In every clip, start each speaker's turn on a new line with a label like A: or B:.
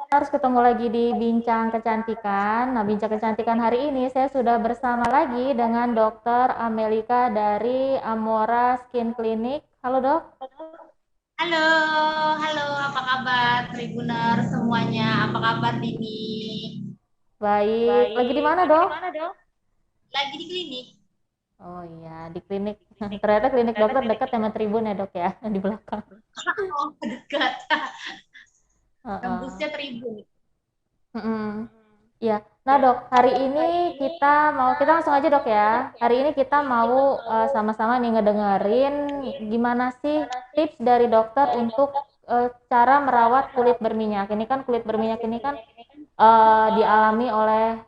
A: Harus ketemu lagi di Bincang Kecantikan. Nah, Bincang Kecantikan hari ini saya sudah bersama lagi dengan Dokter Amelika dari Amora Skin Clinic. Halo, Dok.
B: Halo, halo, apa kabar Tribuner semuanya? Apa kabar Dini?
A: Baik. Lagi di
B: Baik,
A: mana,
B: lagi di
A: Dok?
B: mana dong? Lagi di klinik.
A: Oh iya, di klinik. Ternyata klinik dokter dekat sama Tribun ya, Dok ya, di belakang.
B: Oh, dekat.
A: Heeh.
B: Tembusnya Tribun.
A: Mm-mm. Iya. Nah, Dok, hari ini kita langsung aja, Dok ya. Hari ini kita mau sama-sama nih ngedengerin gimana sih tips dari dokter untuk cara merawat kulit berminyak. Ini kan kulit berminyak ini kan dialami oleh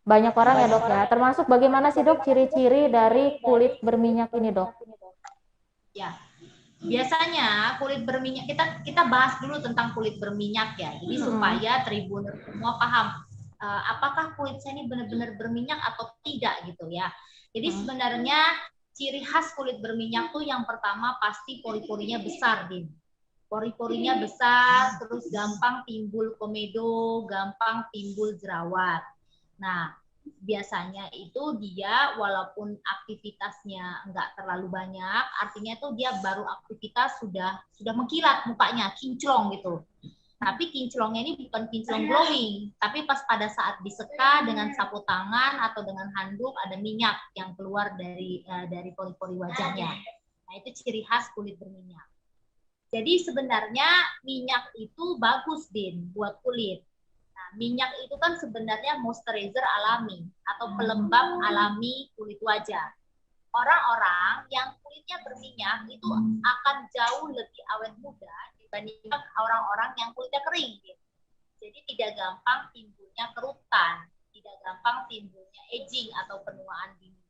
A: banyak orang ya, Dok ya. Termasuk bagaimana sih, Dok, ciri-ciri dari kulit berminyak ini, Dok?
B: Ya, biasanya kulit berminyak kita bahas dulu tentang kulit berminyak ya. Jadi
A: Mm-mm.
B: supaya Tribuner semua paham apakah kulit saya ini benar-benar berminyak atau tidak gitu ya. Jadi
A: Mm-mm.
B: sebenarnya ciri khas kulit berminyak tuh yang pertama pasti pori-porinya besar, Din. Pori-porinya besar, terus gampang timbul komedo, gampang timbul jerawat. Nah, biasanya itu dia walaupun aktivitasnya nggak terlalu banyak, artinya itu dia baru aktivitas sudah mengkilat mukanya, kinclong gitu. Tapi kinclongnya ini bukan kinclong glowing, tapi pas pada saat diseka dengan sapu tangan atau dengan handuk ada minyak yang keluar dari pori-pori wajahnya. Nah, itu ciri khas kulit berminyak. Jadi sebenarnya minyak itu bagus, Din, buat kulit. Nah, minyak itu kan sebenarnya moisturizer alami atau pelembab alami kulit wajah. Orang-orang yang kulitnya berminyak itu akan jauh lebih awet muda dibandingkan orang-orang yang kulitnya kering. Gitu. Jadi tidak gampang timbulnya kerutan, tidak gampang timbulnya aging atau penuaan dini.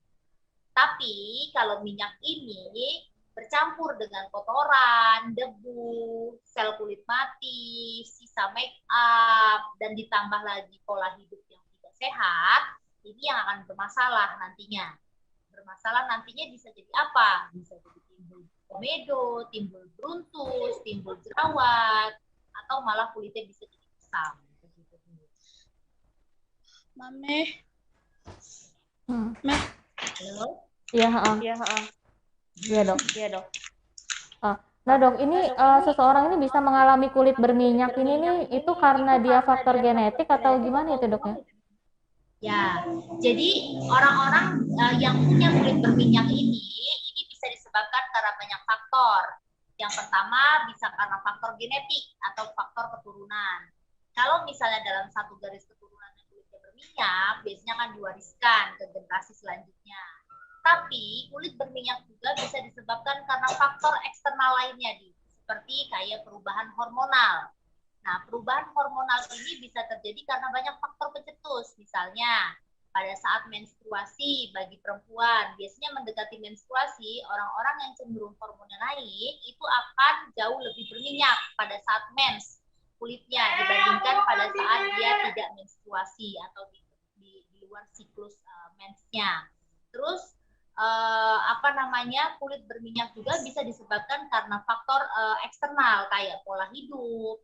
B: Tapi kalau minyak ini bercampur dengan kotoran, debu, sel kulit mati, sisa make up, dan ditambah lagi pola hidup yang tidak sehat, ini yang akan bermasalah nantinya. Bermasalah nantinya bisa jadi apa? Bisa jadi timbul komedo, timbul bruntus, timbul jerawat, atau malah kulitnya bisa jadi kusam.
C: Mame,
A: Hmm.
B: Halo?
A: Iya, heeh.
C: ya,
A: Iya, Dok.
C: iya dok.
A: Nah, Dok, ini seseorang ini bisa mengalami kulit berminyak ini nih, itu karena dia faktor genetik atau gimana itu, Dok ya?
B: Ya, jadi orang-orang yang punya kulit berminyak ini bisa disebabkan karena banyak faktor. Yang pertama bisa karena faktor genetik atau faktor keturunan. Kalau misalnya dalam satu garis keturunan yang kulitnya berminyak, biasanya akan diwariskan ke generasi selanjutnya. Tapi kulit berminyak juga bisa disebabkan karena faktor eksternal lainnya, seperti kayak perubahan hormonal. Nah, perubahan hormonal ini bisa terjadi karena banyak faktor pencetus. Misalnya, pada saat menstruasi bagi perempuan, biasanya mendekati menstruasi, orang-orang yang cenderung hormonnya naik itu akan jauh lebih berminyak pada saat mens kulitnya dibandingkan pada saat dia tidak menstruasi atau di luar siklus mensnya. Terus apa namanya kulit berminyak juga bisa disebabkan karena faktor eksternal kayak pola hidup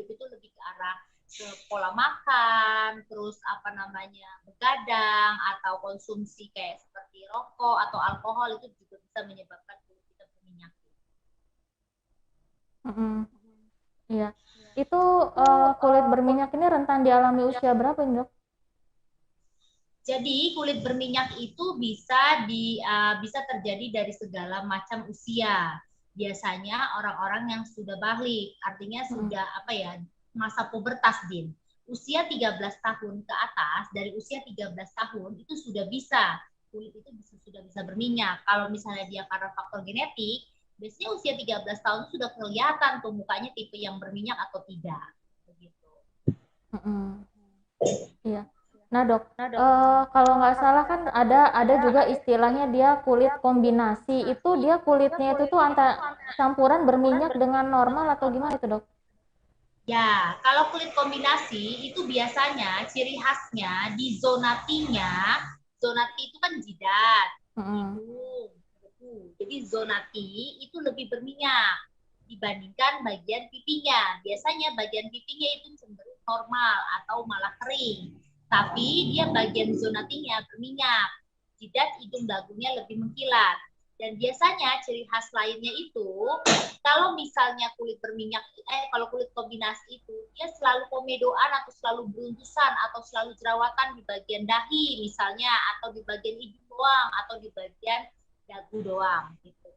B: itu lebih ke arah ke pola makan, terus apa namanya begadang atau konsumsi kayak seperti rokok atau alkohol itu juga bisa menyebabkan kulit kita berminyak.
A: Mm-mm. Iya. Itu kulit berminyak ini rentan dialami usia berapa ini, Dok?
B: Jadi kulit berminyak itu bisa terjadi dari segala macam usia. Biasanya orang-orang yang sudah balik, artinya
A: Mm-mm.
B: sudah apa ya, masa pubertas, Din. Usia 13 tahun ke atas, dari usia 13 tahun itu sudah bisa kulit itu sudah bisa berminyak. Kalau misalnya dia karena faktor genetik, biasanya usia 13 tahun sudah kelihatan tuh mukanya tipe yang berminyak atau tidak. Begitu.
A: Mm-mm. Iya. Nah, Dok, kalau nggak salah kan ada juga istilahnya dia kulit kombinasi. Itu dia kulitnya itu tuh antara campuran berminyak dengan normal atau gimana itu, Dok?
B: Ya, kalau kulit kombinasi itu biasanya ciri khasnya di zonatinya, zonati itu kan jidat,
A: Mm-mm.
B: hidung, kuku. Jadi zonati itu lebih berminyak. dibandingkan bagian pipinya. Biasanya bagian pipinya itu cenderung normal atau malah kering. Tapi dia bagian zonatingnya berminyak. Jidat, hidung, dagunya lebih mengkilat. Dan biasanya ciri khas lainnya itu, kalau misalnya kulit berminyak, kalau kulit kombinasi itu, dia selalu komedoan atau selalu beruntusan atau selalu jerawatan di bagian dahi misalnya, atau di bagian hidung doang, atau di bagian dagu doang. Gitu.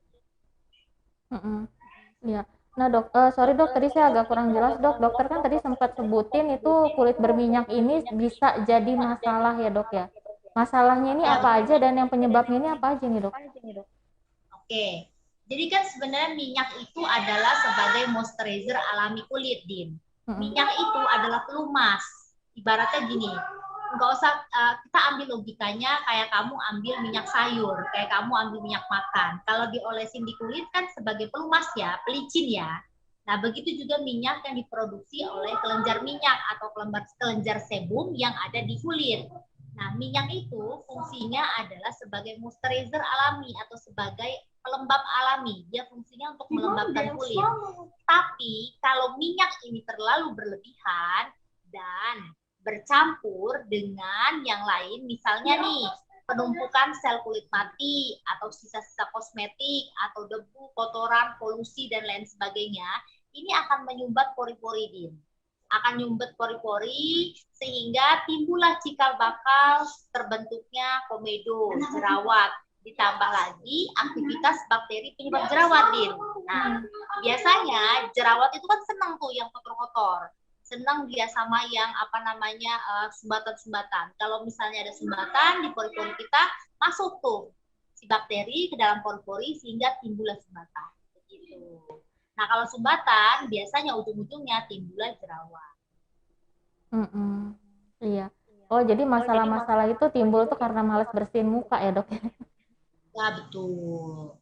A: Iya. Nah dok, sorry dok, tadi saya agak kurang jelas dok. Dokter kan tadi sempat sebutin itu kulit berminyak ini bisa jadi masalah ya dok ya. Masalahnya ini apa aja dan yang penyebabnya ini apa aja nih dok?
B: Oke, jadi kan sebenarnya minyak itu adalah sebagai moisturizer alami kulit, Din. Minyak itu adalah pelumas. Ibaratnya gini, nggak usah kita ambil logikanya kayak kamu ambil minyak sayur, kayak kamu ambil minyak makan. Kalau diolesin di kulit kan sebagai pelumas ya, pelicin ya. Nah, begitu juga minyak yang diproduksi oleh kelenjar minyak atau kelenjar sebum yang ada di kulit. Nah, minyak itu fungsinya adalah sebagai moisturizer alami atau sebagai pelembab alami. Dia fungsinya untuk melembabkan kulit. Tapi kalau minyak ini terlalu berlebihan dan bercampur dengan yang lain, misalnya nih penumpukan sel kulit mati atau sisa-sisa kosmetik atau debu, kotoran, polusi dan lain sebagainya, ini akan menyumbat pori-pori, Din. Akan nyumbat pori-pori sehingga timbullah cikal bakal terbentuknya komedo, jerawat. Ditambah lagi aktivitas bakteri penyebab jerawat, Din. Nah, biasanya jerawat itu kan senang tuh yang kotor-kotor. Senang dia sama yang sumbatan-sumbatan. Kalau misalnya ada sumbatan di pori-pori kita, masuk tuh si bakteri ke dalam pori-pori sehingga timbullah sumbatan. Begitu. Nah, kalau sumbatan biasanya ujung-ujungnya timbullah jerawat.
A: Iya. Oh, jadi masalah-masalah itu timbul tuh karena malas bersihin muka ya dok?
B: Ya, betul.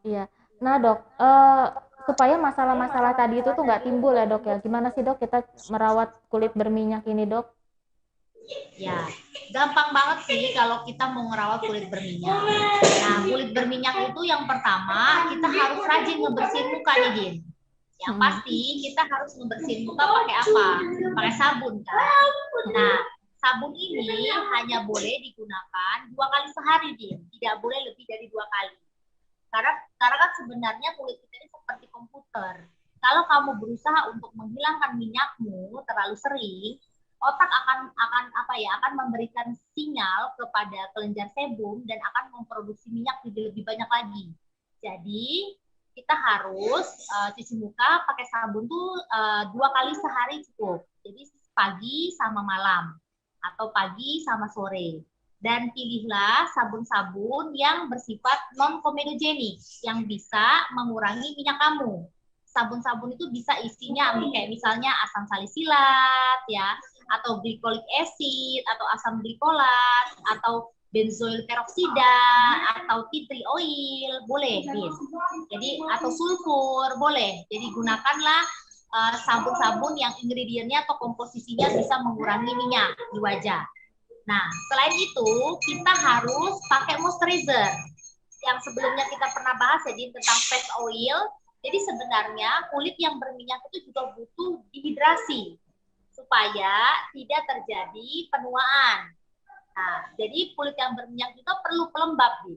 A: Iya. Nah dok, supaya masalah-masalah tadi itu tuh nggak timbul ya dok ya, gimana sih dok kita merawat kulit berminyak ini dok?
B: Ya, gampang banget sih kalau kita mau ngerawat kulit berminyak. Nah, kulit berminyak itu yang pertama kita harus rajin ngebersihin muka nih, Din. Yang pasti kita harus ngebersihin muka pakai apa? Pakai sabun kan. Nah, sabun ini hanya boleh digunakan 2 kali sehari, Din. Tidak boleh lebih dari 2 kali. Karena kan sebenarnya kulit kita ini seperti komputer. Kalau kamu berusaha untuk menghilangkan minyakmu terlalu sering, otak akan memberikan sinyal kepada kelenjar sebum dan akan memproduksi minyak lebih banyak lagi. Jadi kita harus cuci muka pakai sabun tuh 2 kali sehari cukup. Jadi pagi sama malam atau pagi sama sore. Dan pilihlah sabun-sabun yang bersifat non-komedogenik yang bisa mengurangi minyak kamu. Sabun-sabun itu bisa isinya kayak misalnya asam salisilat ya, atau glycolic acid, atau asam glikolat, atau benzoil peroksida, atau tea tree oil, boleh. Jadi atau sulfur, boleh. Jadi gunakanlah sabun-sabun yang ingredientnya atau komposisinya bisa mengurangi minyak di wajah. Nah, selain itu kita harus pakai moisturizer. Yang sebelumnya kita pernah bahas jadi tentang face oil. Jadi sebenarnya kulit yang berminyak itu juga butuh dehidrasi supaya tidak terjadi penuaan. Nah, jadi kulit yang berminyak juga perlu pelembab.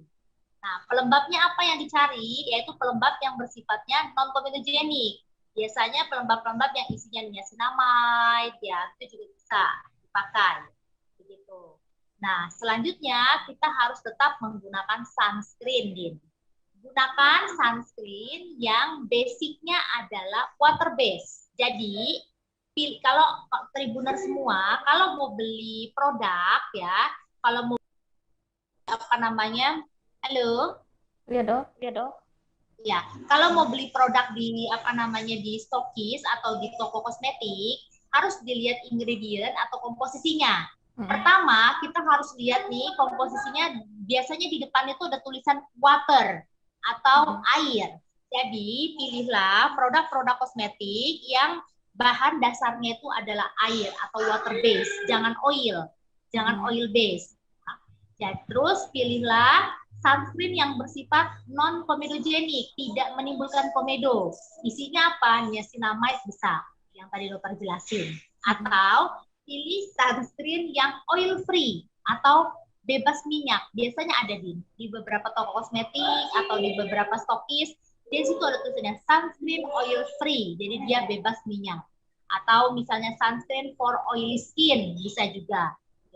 B: Nah, pelembabnya apa yang dicari? Yaitu pelembab yang bersifatnya non-komedogenik. Biasanya pelembab-pelembab yang isinya niacinamide, ya, itu juga bisa dipakai. Begitu. Nah, selanjutnya kita harus tetap menggunakan sunscreen, Din. Gunakan sunscreen yang basicnya adalah water base. Jadi, kalau Tribuner semua, kalau mau beli produk ya, kalau mau halo?
A: Iya dok.
B: Ya, kalau mau beli produk di di stokis atau di toko kosmetik, harus dilihat ingredient atau komposisinya. Pertama, kita harus lihat nih komposisinya, biasanya di depan itu ada tulisan water atau air. Jadi, pilihlah produk-produk kosmetik yang bahan dasarnya itu adalah air atau water base, jangan oil base. Ya, terus pilihlah sunscreen yang bersifat non komedogenik, tidak menimbulkan komedo. Isinya apa? Niacinamide bisa, yang tadi dokter jelasin. Atau pilih sunscreen yang oil free atau bebas minyak. Biasanya ada di beberapa toko kosmetik atau di beberapa stokis. Di situ ada tulisannya sunscreen oil free, jadi dia bebas minyak. Atau misalnya sunscreen for oily skin bisa juga.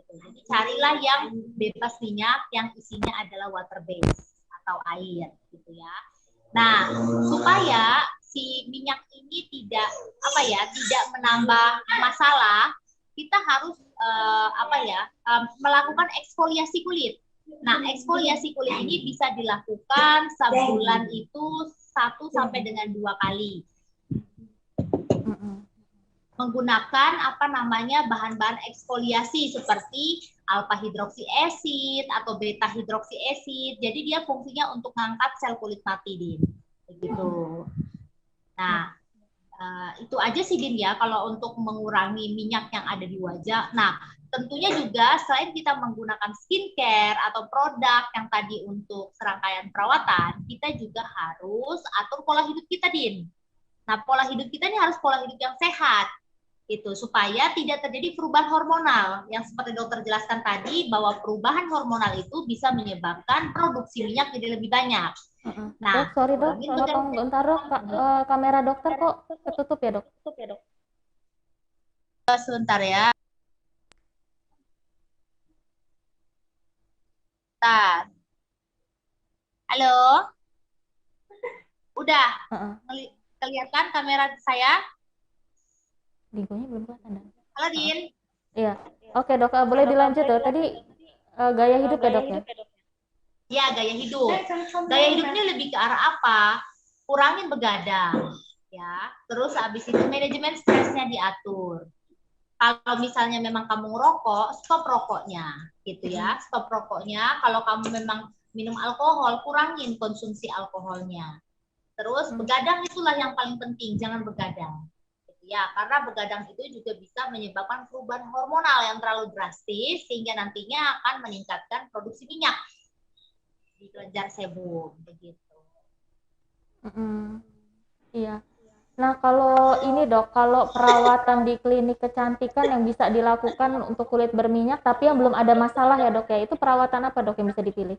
B: Jadi carilah yang bebas minyak yang isinya adalah water based atau air gitu ya. Nah, supaya si minyak ini tidak tidak menambah masalah, kita harus melakukan eksfoliasi kulit. Nah, eksfoliasi kulit ini bisa dilakukan sebulan itu 1 sampai dengan 2 kali. Menggunakan bahan-bahan eksfoliasi seperti alpha hidroksi acid atau beta hidroksi acid. Jadi dia fungsinya untuk mengangkat sel kulit mati, Din. Begitu. Nah, itu aja sih, Din, ya kalau untuk mengurangi minyak yang ada di wajah. Nah, tentunya juga selain kita menggunakan skincare atau produk yang tadi untuk serangkaian perawatan, kita juga harus atur pola hidup kita, Din. Nah, pola hidup kita ini harus pola hidup yang sehat. Itu supaya tidak terjadi perubahan hormonal yang seperti dokter jelaskan tadi, bahwa perubahan hormonal itu bisa menyebabkan produksi minyak jadi lebih banyak.
A: Nah, dok, sorry dok, potong bentar dok, kamera dokter kok ketutup ya dok?
B: Sebentar ya. Bentar. Halo? Udah? Kelihatan kamera saya?
A: Digonya belum kelihatan.
B: Halo, Din.
A: Iya. Oke dok, boleh dilanjut dok. Tadi gaya hidup ya dok ya?
B: Ya, gaya hidup. Gaya hidup ini lebih ke arah apa? Kurangin begadang, ya. Terus habis itu manajemen stresnya diatur. Kalau misalnya memang kamu ngerokok, stop rokoknya, gitu ya. Stop rokoknya. Kalau kamu memang minum alkohol, kurangin konsumsi alkoholnya. Terus begadang itulah yang paling penting, jangan begadang. Ya, karena begadang itu juga bisa menyebabkan perubahan hormonal yang terlalu drastis sehingga nantinya akan meningkatkan produksi minyak di kelenjar sebum, begitu.
A: Iya. Nah, kalau ini dok, kalau perawatan di klinik kecantikan yang bisa dilakukan untuk kulit berminyak tapi yang belum ada masalah ya dok ya, itu perawatan apa dok yang bisa dipilih?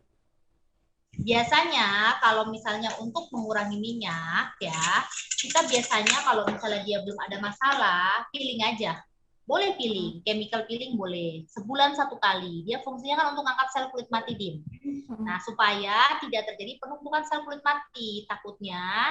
B: Biasanya kalau misalnya untuk mengurangi minyak ya, kita biasanya kalau misalnya dia belum ada masalah, peeling aja. Boleh peeling, chemical peeling boleh. Sebulan 1 kali. Dia fungsinya kan untuk angkat sel kulit mati, Dim. Nah, supaya tidak terjadi penumpukan sel kulit mati. Takutnya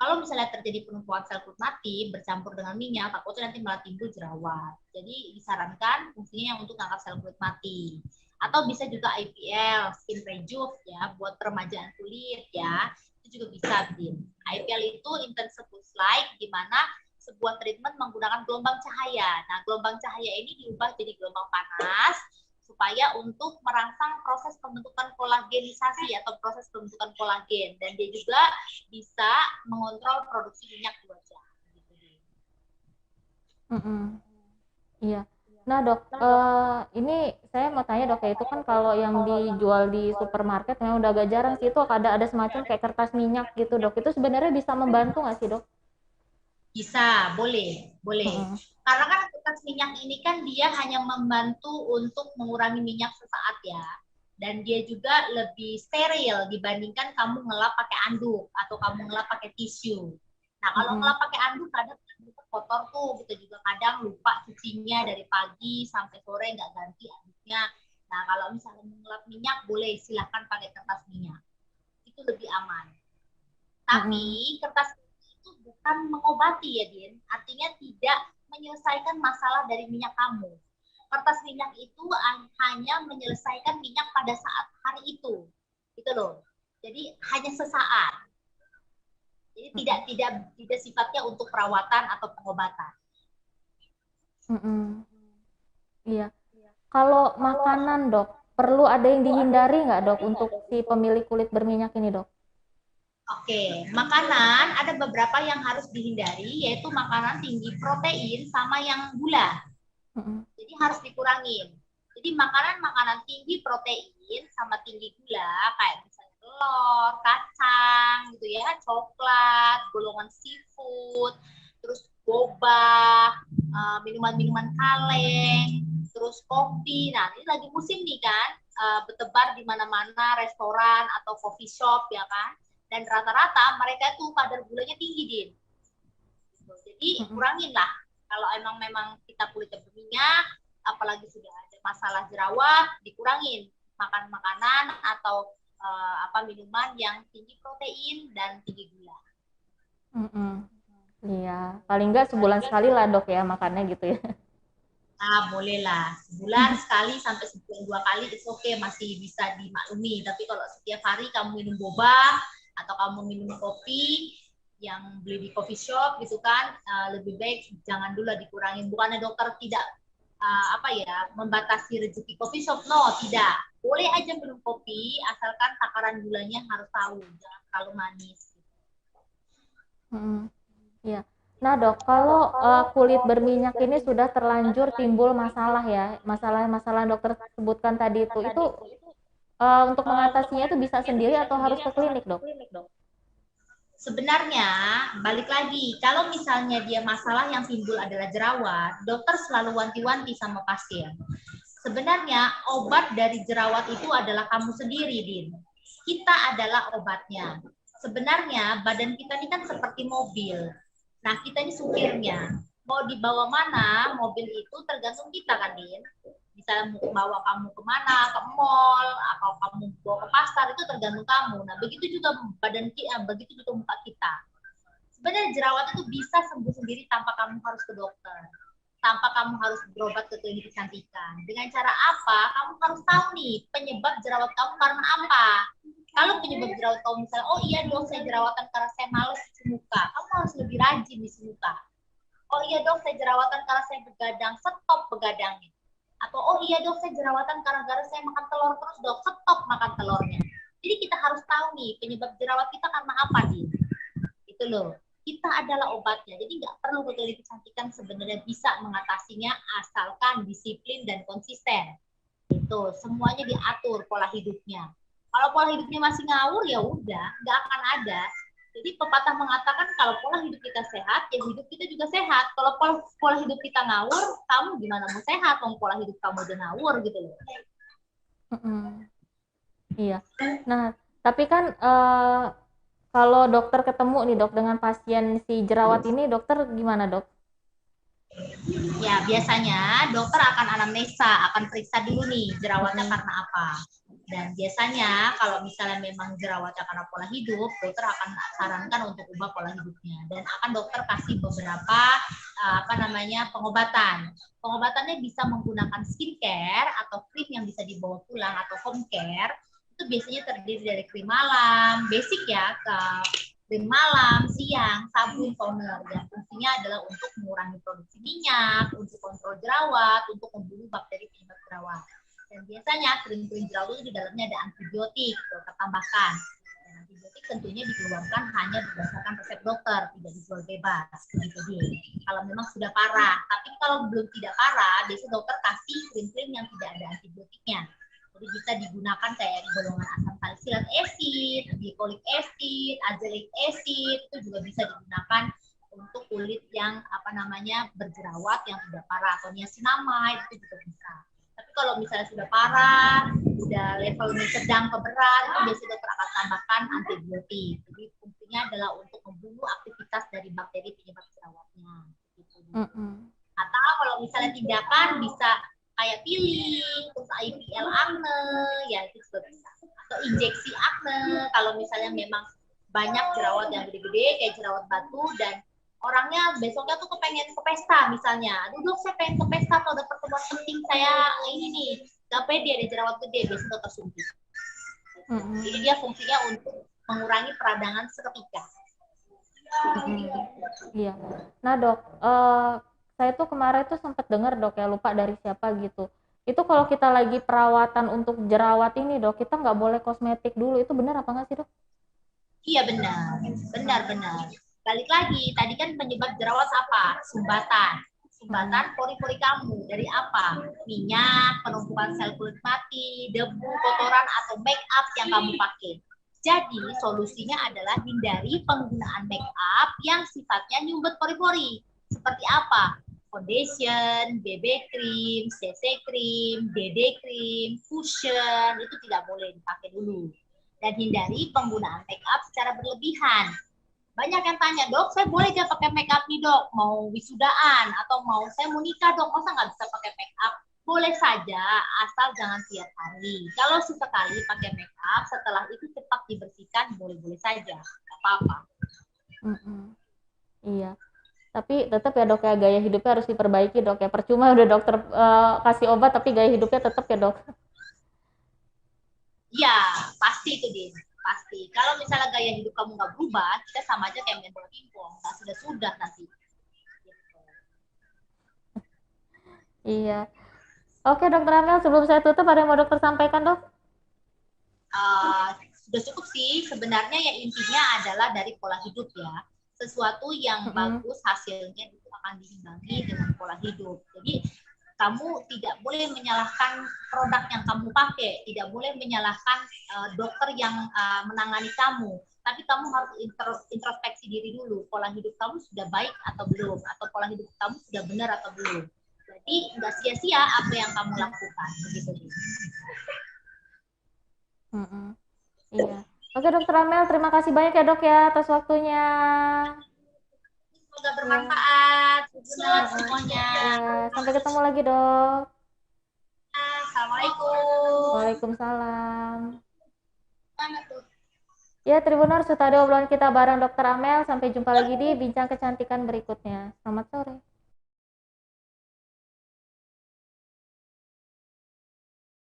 B: kalau misalnya terjadi penumpukan sel kulit mati bercampur dengan minyak, takutnya nanti malah timbul jerawat. Jadi disarankan fungsinya yang untuk angkat sel kulit mati. Atau bisa juga IPL, skin rejuve ya, buat peremajaan kulit ya. Itu juga bisa, Din. IPL itu intensive light, di mana sebuah treatment menggunakan gelombang cahaya. Nah, gelombang cahaya ini diubah jadi gelombang panas supaya untuk merangsang proses pembentukan kolagenisasi atau proses pembentukan kolagen, dan dia juga bisa mengontrol produksi minyak di wajah.
A: Iya. Nah dok, ini saya mau tanya dok ya, itu kan kalau yang dijual di supermarket memang udah agak jarang sih, itu ada semacam kayak kertas minyak gitu dok, itu sebenarnya bisa membantu nggak sih dok?
B: Bisa, boleh. Karena kan kertas minyak ini kan dia hanya membantu untuk mengurangi minyak sesaat ya. Dan dia juga lebih steril dibandingkan kamu ngelap pakai anduk atau kamu ngelap pakai tisu. Nah, kalau ngelap pakai anduk kadang kotor tuh, kita juga kadang lupa cucinya dari pagi sampai sore nggak ganti anduknya. Nah, kalau misalnya ngelap minyak boleh, silahkan pakai kertas minyak. Itu lebih aman. Tapi kertas itu bukan mengobati ya, Din. Artinya tidak menyelesaikan masalah dari minyak kamu. Kertas minyak itu hanya menyelesaikan minyak pada saat hari itu. Gitu loh. Jadi hanya sesaat. Jadi tidak sifatnya untuk perawatan atau pengobatan.
A: Iya. Kalau makanan dok, perlu ada yang dihindari nggak dok untuk si pemilik kulit berminyak ini dok?
B: Oke, makanan ada beberapa yang harus dihindari, yaitu makanan tinggi protein sama yang gula. Jadi harus dikurangin. Jadi makanan-makanan tinggi protein sama tinggi gula kayak misalnya telur, kacang gitu ya, coklat, golongan seafood, terus boba, minuman-minuman kaleng, terus kopi. Nah, ini lagi musim nih kan, bertebar di mana-mana restoran atau coffee shop ya kan. Dan rata-rata mereka tuh kadar gulanya tinggi, Din. Jadi kurangin lah. Kalau emang memang kita kulitnya berminyak, apalagi sudah ada masalah jerawat, dikurangin makan makanan atau minuman yang tinggi protein dan tinggi gula.
A: Iya, paling enggak sebulan sekali lah dok ya makannya gitu ya.
B: Nah, boleh lah. Sebulan sekali sampai sebulan 2 kali itu oke, masih bisa dimaklumi. Tapi kalau setiap hari kamu minum boba atau kamu minum kopi yang beli di coffee shop gitu kan, lebih baik jangan dulu dikurangin. Bukannya dokter tidak membatasi rezeki coffee shop, no, tidak. Boleh aja minum kopi asalkan takaran gulanya harus tahu, jangan terlalu manis.
A: Iya. Nah dok, kalau kulit berminyak ini sudah terlanjur timbul masalah ya, masalah-masalah dokter sebutkan tadi itu untuk mengatasinya itu bisa sendiri atau harus ke klinik dok?
B: Sebenarnya balik lagi, kalau misalnya dia masalah yang timbul adalah jerawat, dokter selalu wanti-wanti sama pasien. Sebenarnya obat dari jerawat itu adalah kamu sendiri, Din. Kita adalah obatnya. Sebenarnya badan kita ini kan seperti mobil. Nah, kita ini supirnya. Mau dibawa mana, mobil itu tergantung kita kan, Din. Misalnya mau bawa kamu kemana, ke mall, atau kamu bawa ke pasar, itu tergantung kamu. Nah, begitu juga badan kita, begitu juga muka kita. Sebenarnya jerawat itu bisa sembuh sendiri tanpa kamu harus ke dokter. Tanpa kamu harus berobat ke klinik kecantikan. Dengan cara apa? Kamu harus tahu nih, penyebab jerawat kamu karena apa. Kalau penyebab jerawat kamu misalnya, oh iya dok saya jerawatan karena saya males cuci muka, kamu harus lebih rajin di muka. Oh iya dok saya jerawatan karena saya begadang, stop begadangnya. Atau oh iya dok saya jerawatan karena saya makan telur terus, dok stop makan telurnya. Jadi kita harus tahu nih penyebab jerawat kita karena apa nih. Itu loh. Kita adalah obatnya. Jadi nggak perlu ke klinik kecantikan, sebenarnya bisa mengatasinya asalkan disiplin dan konsisten. Itu semuanya diatur pola hidupnya. Kalau pola hidupnya masih ngawur ya udah, nggak akan ada. Jadi pepatah mengatakan kalau pola hidup kita sehat, ya hidup kita juga sehat. Kalau pola hidup kita ngawur, kamu gimana mau sehat? Kalau pola hidup kamu udah ngawur gitu loh.
A: Iya. Nah, tapi kan kalau dokter ketemu nih dok dengan pasien si jerawat ini, dokter gimana dok?
B: Ya biasanya dokter akan anamnesa, akan periksa dulu nih jerawatnya karena apa. Dan biasanya kalau misalnya memang jerawatnya karena pola hidup, dokter akan sarankan untuk ubah pola hidupnya dan akan dokter kasih beberapa pengobatan. Pengobatannya bisa menggunakan skincare atau krim yang bisa dibawa pulang atau home care. Itu biasanya terdiri dari krim malam, basic ya, ke krim malam, siang, sabun, toner. Dan fungsinya adalah untuk mengurangi produksi minyak, untuk kontrol jerawat, untuk membunuh bakteri penyebab jerawat. Dan biasanya krim-krim jerawat itu di dalamnya ada antibiotik, dokter tambahkan. Dan antibiotik tentunya dikeluarkan hanya berdasarkan resep dokter, tidak dijual bebas. Jadi kalau memang sudah parah, tapi kalau belum tidak parah, biasanya dokter kasih krim-krim yang tidak ada antibiotiknya. Jadi bisa digunakan kayak golongan asam salisilat acid, glycolic acid, azelaic acid, itu juga bisa digunakan untuk kulit yang berjerawat yang tidak parah, atau niacinamide itu juga bisa. Tapi kalau misalnya sudah parah, sudah levelnya sedang ke berat, itu biasanya dokter akan tambahkan antibiotik. Jadi fungsinya adalah untuk membunuh aktivitas dari bakteri penyebab jerawatnya. Gitu. Atau kalau misalnya tindakan bisa kayak peeling, terus IPL acne, ya itu juga bisa. Atau injeksi acne, kalau misalnya memang banyak jerawat yang gede-gede, kayak jerawat batu, dan orangnya besoknya tuh kepengen ke pesta misalnya. Aduh dok, saya pengen ke pesta atau ada pertemuan penting saya ini nih. Gak pede ada jerawat gede, biasanya dokter suntik. Jadi dia fungsinya untuk mengurangi peradangan seketika.
A: Iya. Nah dok, saya tuh kemarin tuh sempat dengar dok ya, lupa dari siapa gitu. Itu kalau kita lagi perawatan untuk jerawat ini dok, kita nggak boleh kosmetik dulu. Itu benar apa nggak sih dok?
B: Iya benar. Balik lagi, tadi kan penyebab jerawat apa? Sumbatan. sumbatan pori-pori kamu. Dari apa? Minyak, penumpukan sel kulit mati, debu, kotoran, atau make up yang kamu pakai. Jadi solusinya adalah hindari penggunaan make up yang sifatnya nyumbat pori-pori. Seperti apa? Foundation, BB cream, CC cream, DD cream, cushion, itu tidak boleh dipakai dulu. Dan hindari penggunaan make up secara berlebihan. Banyak yang tanya, dok, saya boleh gak pakai make up nih dok? Mau wisudaan atau mau saya mau nikah dok, masa nggak bisa pakai make up? Boleh saja, asal jangan tiap hari. Kalau sesekali pakai make up, setelah itu cepat dibersihkan, boleh-boleh saja, nggak apa-apa.
A: Iya. Tapi tetap ya dok ya, gaya hidupnya harus diperbaiki dok ya. Percuma udah dokter kasih obat tapi gaya hidupnya tetap ya dok.
B: Iya, pasti itu Din. Pasti. Kalau misalnya gaya hidup kamu nggak berubah, kita sama aja kayak main bola pingpong. Nggak sudah-sudah nanti.
A: Iya. Oke dokter Amel, sebelum saya tutup ada yang mau dokter sampaikan dok?
B: Sudah cukup sih. Sebenarnya yang intinya adalah dari pola hidup ya. Sesuatu yang bagus hasilnya itu akan diimbangi dengan pola hidup. Jadi kamu tidak boleh menyalahkan produk yang kamu pakai, tidak boleh menyalahkan dokter yang menangani kamu, tapi kamu harus introspeksi diri dulu, pola hidup kamu sudah baik atau belum, atau pola hidup kamu sudah benar atau belum. Jadi nggak sia-sia apa yang kamu lakukan, begitu.
A: Iya. Oke dokter Amel, terima kasih banyak ya dok ya atas waktunya.
B: Semoga bermanfaat, berguna semuanya.
A: Ya, sampai ketemu lagi dok.
B: Assalamualaikum.
A: Waalaikumsalam.
B: Mana tuh?
A: Ya Tribuners, sudah ada obrolan kita bareng dokter Amel. Sampai jumpa lagi di Bincang Kecantikan berikutnya. Selamat sore.